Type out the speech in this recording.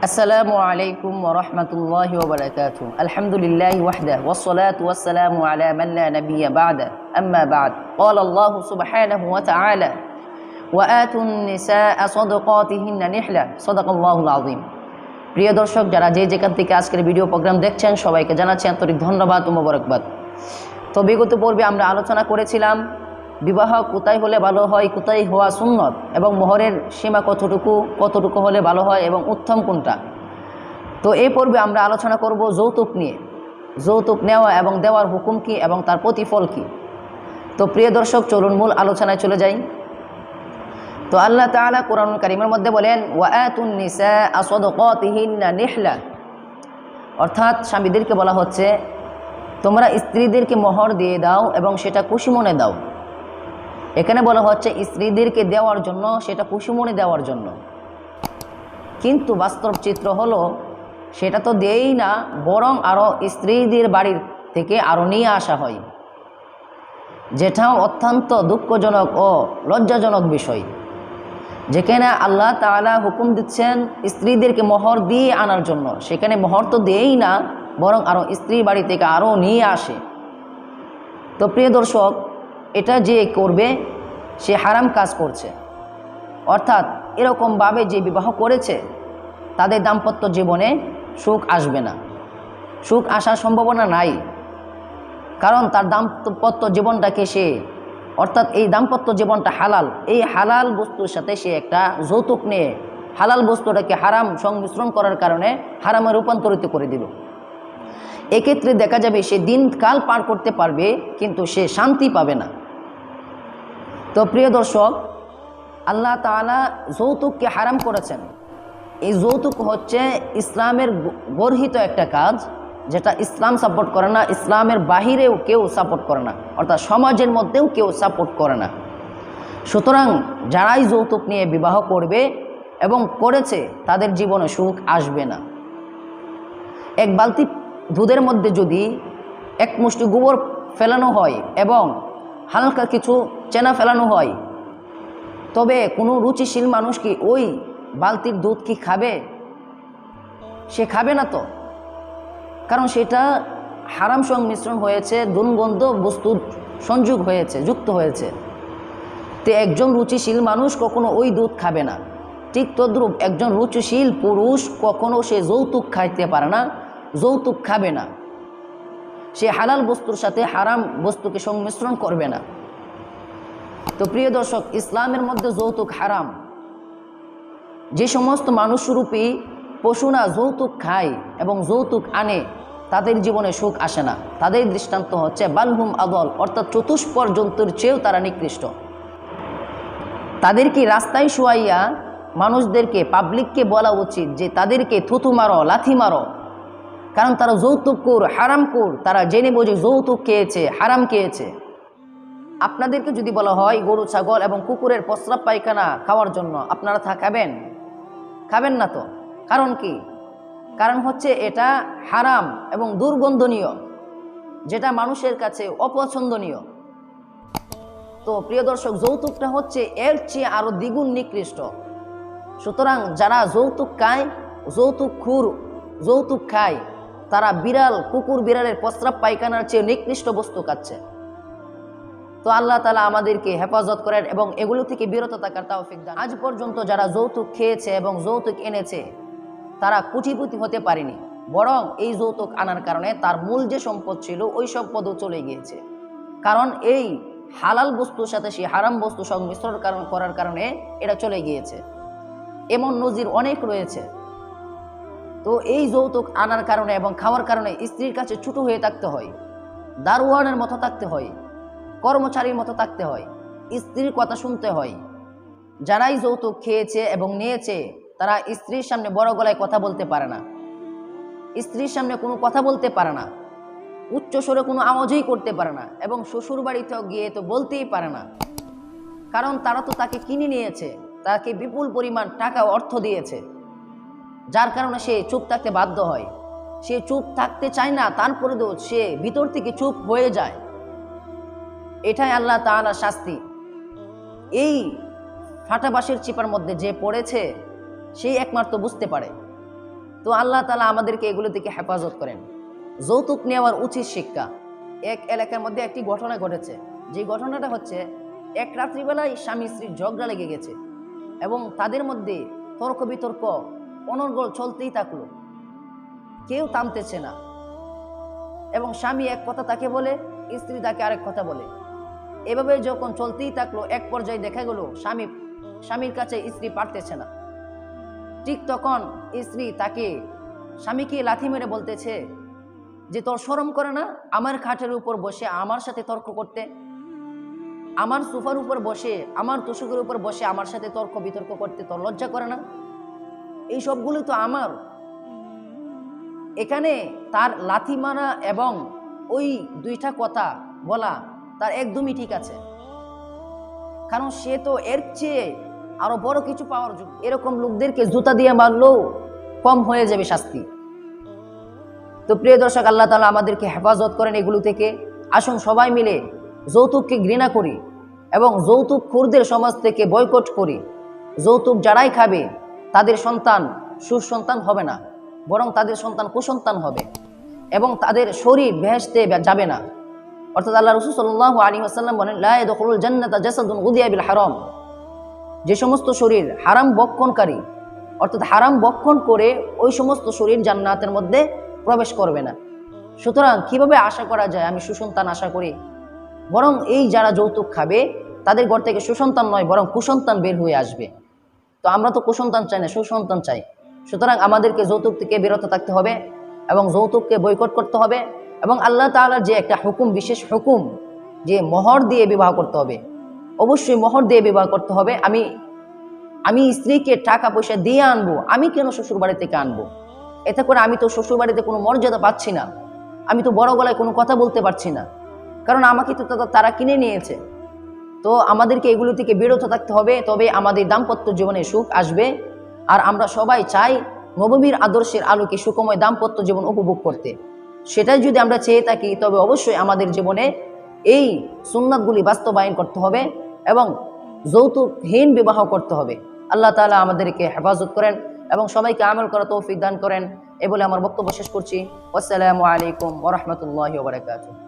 السلام عليكم ورحمة الله وبركاته. الحمد لله وحده والصلاة والسلام على من لا نبي بعده. أما بعد قال الله سبحانه وتعالى وآتوا النساء صدقاتهن نحلة صدق الله العظيم. প্রিয় দর্শক, যারা যেখান থেকে আজকের ভিডিও প্রোগ্রাম দেখছেন সবাইকে জানাচ্ছি আন্তরিক ধন্যবাদ ও মোবারকবাদ। তো বিগত পর্বে আমরা আলোচনা করেছিলাম বিবাহ কোথায় হলে ভালো হয়, কোথায় হওয়া সুন্নত এবং মোহরের সীমা কতটুকু হলে ভালো হয় এবং উত্তম কোনটা। তো এই পর্বে আমরা আলোচনা করব যৌতুক নিয়ে, যৌতুক নেওয়া এবং দেওয়ার হুকুম কী এবং তার প্রতিফল কী। তো প্রিয় দর্শক, চলুন মূল আলোচনায় চলে যাই। তো আল্লাহ তাআলা কোরআনুল কারীমের মধ্যে বলেন ওয়াআতুন নিসাআ সাদাকাতিহিন্না নিহলা, অর্থাৎ স্বামীদেরকে বলা হচ্ছে তোমরা স্ত্রীদেরকে মোহর দিয়ে দাও এবং সেটা খুশি মনে দাও। এখানে বলা হচ্ছে স্ত্রীদেরকে দেওয়ার জন্য, সেটা খুশি মনে দেওয়ার জন্য। কিন্তু বাস্তব চিত্র হলো সেটা তো দেই না, বরং আরও স্ত্রীদের বাড়ির থেকে আরও নিয়ে আসা হয়, যেটাও অত্যন্ত দুঃখজনক ও লজ্জাজনক বিষয়। যেখানে আল্লাহ তাআলা হুকুম দিচ্ছেন স্ত্রীদেরকে মোহর দিয়ে আনার জন্য, সেখানে মোহর তো দেই না, বরং আরও স্ত্রীর বাড়ি থেকে আরও নিয়ে আসে। তো প্রিয় দর্শক, এটা যে করবে সে হারাম কাজ করছে। অর্থাৎ এরকমভাবে যে বিবাহ করেছে তাদের দাম্পত্য জীবনে সুখ আসবে না, সুখ আসার সম্ভাবনা নাই। কারণ তার দাম্পত্য জীবনটাকে সে, অর্থাৎ এই দাম্পত্য জীবনটা হালাল, এই হালাল বস্তুর সাথে সে একটা যৌতুক নিয়ে হালাল বস্তুটাকে হারাম সংমিশ্রণ করার কারণে হারামে রূপান্তরিত করে দিল। এক্ষেত্রে দেখা যাবে সে দিনকাল পার করতে পারবে কিন্তু সে শান্তি পাবে না। তো প্রিয় দর্শক, আল্লাহ তাআলা যৌতুককে হারাম করেছেন। এই যৌতুক হচ্ছে ইসলামের গর্হিত একটা কাজ, যেটা ইসলাম সাপোর্ট করে না, ইসলামের বাহিরেও কেউ সাপোর্ট করে না, অর্থাৎ সমাজের মধ্যেও কেউ সাপোর্ট করে না। সুতরাং যারাই যৌতুক নিয়ে বিবাহ করবে এবং করেছে তাদের জীবনে সুখ আসবে না। এক বালতি দুধের মধ্যে যদি এক মুষ্টি গোবর ফেলানো হয় এবং হালকা কিছু চেনা ফেলানো হয়, তবে কোনো রুচিশীল মানুষ কি ওই বালতির দুধ কি খাবে? সে খাবে না তো, কারণ সেটা হারাম সংমিশ্রণ হয়েছে, দুর্গন্ধ বস্তু সংযোগ হয়েছে, যুক্ত হয়েছে। তো একজন রুচিশীল মানুষ কখনো ওই দুধ খাবে না। ঠিক তদ্রূপ একজন রুচিশীল পুরুষ কখনো সে যৌতুক খাইতে পারে না, যৌতুক খাবে না, সে হালাল বস্তুর সাথে হারাম বস্তুকে সংমিশ্রণ করবে না। তো প্রিয় দর্শক, ইসলামের মধ্যে যৌতুক হারাম। যে সমস্ত মানুষরূপী পশুরা যৌতুক খায় এবং যৌতুক আনে তাদের জীবনে সুখ আসে না। তাদের দৃষ্টান্ত হচ্ছে বালহুম আদল, অর্থাৎ চতুষ্পর জন্তুর চেয়েও তারা নিকৃষ্ট। তাদেরকে রাস্তায় শুয়াইয়া মানুষদেরকে, পাবলিককে বলা উচিত যে তাদেরকে থুতু মারো, লাথি মারো, কারণ তারা যৌতুকখোর, হারামখোর, তারা জেনে বুঝে যৌতুক খেয়েছে, হারাম খেয়েছে। আপনাদেরকে যদি বলা হয় গরু, ছাগল এবং কুকুরের প্রস্রাব পায়খানা খাওয়ার জন্য, আপনারা তা খাবেন? খাবেন না তো। কারণ কি? কারণ হচ্ছে এটা হারাম এবং দুর্গন্ধনীয়, যেটা মানুষের কাছে অপছন্দনীয়। তো প্রিয় দর্শক, যৌতুকটা হচ্ছে এর চেয়ে আরও দ্বিগুণ নিকৃষ্ট। সুতরাং যারা যৌতুক খায়, যৌতুকখোর, যৌতুক খায়, তারা বিড়াল, কুকুর, বিড়ালের প্রস্রাব পায়খানার চেয়ে নিকৃষ্ট বস্তু খাচ্ছে। তো আল্লাহ তাআলা আমাদেরকে হেফাজত করেন এবং এগুলো থেকে বিরত থাকার তৌফিক দান। আজ পর্যন্ত যারা যৌতুক খেয়েছে এবং যৌতুক এনেছে তারা কোটিপতি হতে পারেনি, বরং এই যৌতুক আনার কারণে তার মূল যে সম্পদ ছিল ওই সম্পদও চলে গিয়েছে। কারণ এই হালাল বস্তুর সাথে সে হারাম বস্তু সংমিশ্রণ করার কারণে এটা চলে গিয়েছে। এমন নজির অনেক রয়েছে। তো এই যৌতুক আনার কারণে এবং খাওয়ার কারণে স্ত্রীর কাছে ছোট হয়ে থাকতে হয়, দারোয়ানের মতো থাকতে হয়, কর্মচারীর মতো থাকতে হয়, স্ত্রীর কথা শুনতে হয়। যারাই যৌতুক খেয়েছে এবং নিয়েছে তারা স্ত্রীর সামনে বড় গলায় কথা বলতে পারে না, স্ত্রীর সামনে কোনো কথা বলতে পারে না, উচ্চ স্বরে কোনো আওয়াজই করতে পারে না, এবং শ্বশুর বাড়িতেও গিয়ে তো বলতেই পারে না। কারণ তারা তো তাকে কিনে নিয়েছে, তাকে বিপুল পরিমাণ টাকা অর্থ দিয়েছে, যার কারণে সে চুপ থাকতে বাধ্য হয়। সে চুপ থাকতে চায় না, তারপরেও সে ভিতর থেকে চুপ হয়ে যায়। এটাই আল্লাহ তাআলার শাস্তি। এই ফাটা বাঁশের চিপার মধ্যে যে পড়েছে সেই একমাত্র বুঝতে পারে। তো আল্লাহ তাআলা আমাদেরকে এগুলো থেকে হেফাজত করেন। যৌতুক নেওয়ার উচিত শিক্ষা। এক এলাকার মধ্যে একটি ঘটনা ঘটেছে, যে ঘটনাটা হচ্ছে এক রাত্রিবেলায় স্বামী স্ত্রীর ঝগড়া লেগে গেছে এবং তাদের মধ্যে তর্ক বিতর্ক অনর্গল চলতেই থাকলো, কেউ থামতেছে না। এবং স্বামী এক কথা তাকে বলে, স্ত্রী তাকে আরেক কথা বলে। এভাবে যখন চলতেই থাকলো, এক পর্যায়ে দেখা গেল স্বামীর কাছে স্ত্রী পারতেছে না। ঠিক তখন স্ত্রী স্বামীকে লাথি মেরে বলতেছে যে, তোর শরম করে না আমার খাটের উপর বসে আমার সাথে তর্ক করতে, আমার সোফার উপর বসে, আমার তোষকের উপর বসে আমার সাথে তর্ক বিতর্ক করতে তোর লজ্জা করে না? এই সবগুলো তো আমার। এখানে তার লাথি মারা এবং ওই দুইটা কথা বলা তার একদমই ঠিক আছে, কারণ সে তো এর চেয়ে আরো বড় কিছু পাওয়ার যোগ্য। এরকম লোকদেরকে জুতা দিয়ে মারলেও কম হয়ে যাবে শাস্তি। তো প্রিয় দর্শক, আল্লাহ তাআলা আমাদেরকে হেফাজত করেন এগুলো থেকে। আসুন সবাই মিলে যৌতুককে ঘৃণা করি এবং যৌতুক খুরদের সমাজ থেকে বয়কট করি। যৌতুক যারাই খাবে তাদের সন্তান সুসন্তান হবে না, বরং তাদের সন্তান কুসন্তান হবে এবং তাদের শরীর বেহেশতে যাবে না। অর্থাৎ আল্লাহ রাসূল সাল্লাল্লাহু আলাইহি ওয়াসাল্লাম বলেন, লা ইয়াদখুলুল জান্নাতা জাসাদুন গুদিয়া বিল হারাম। যে সমস্ত শরীর হারাম বক্ষণকারী, অর্থাৎ হারাম বক্ষণ করে ওই সমস্ত শরীর জান্নাতের মধ্যে প্রবেশ করবে না। সুতরাং কিভাবে আশা করা যায় আমি সুসন্তান আশা করি? বরং এই যারা যৌতুক খাবে তাদের ঘর থেকে সুসন্তান নয়, বরং কুসন্তান বের হয়ে আসবে। তো আমরা তো কুসন্তান চাই না, সুসন্তান চাই। সুতরাং আমাদেরকে যৌতুক থেকে বিরত থাকতে হবে এবং যৌতুককে বয়কট করতে হবে। এবং আল্লাহ তাআলার যে একটা হুকুম, বিশেষ হুকুম, যে মোহর দিয়ে বিবাহ করতে হবে, অবশ্যই মোহর দিয়ে বিবাহ করতে হবে। আমি স্ত্রীকে টাকা পয়সা দিয়ে আনবো, আমি কেন শ্বশুর বাড়ি থেকে আনবো? এতে করে আমি তো শ্বশুর বাড়িতে কোনো মর্যাদা পাচ্ছি না, আমি তো বড় গলায় কোনো কথা বলতে পারছি না, কারণ আমাকে তো তারা কিনে নিয়েছে। তো আমাদেরকে এগুলো থেকে বিরত থাকতে হবে, তবে আমাদের দাম্পত্য জীবনে সুখ আসবে। আর আমরা সবাই চাই নববীর আদর্শের আলোকে সুখময় দাম্পত্য জীবন উপভোগ করতে। সেটাই যদি আমরা চেয়ে থাকি, তবে অবশ্যই আমাদের জীবনে এই সুন্নাতগুলি বাস্তবায়ন করতে হবে এবং যৌতুকহীন বিবাহ করতে হবে। আল্লাহ তাআলা আমাদেরকে হেফাজত করেন এবং সবাইকে আমল করা তৌফিক দান করেন। এ বলে আমার বক্তব্য শেষ করছি। আসসালামু আলাইকুম ওয়া রাহমাতুল্লাহি ওয়া বারাকাতুহু।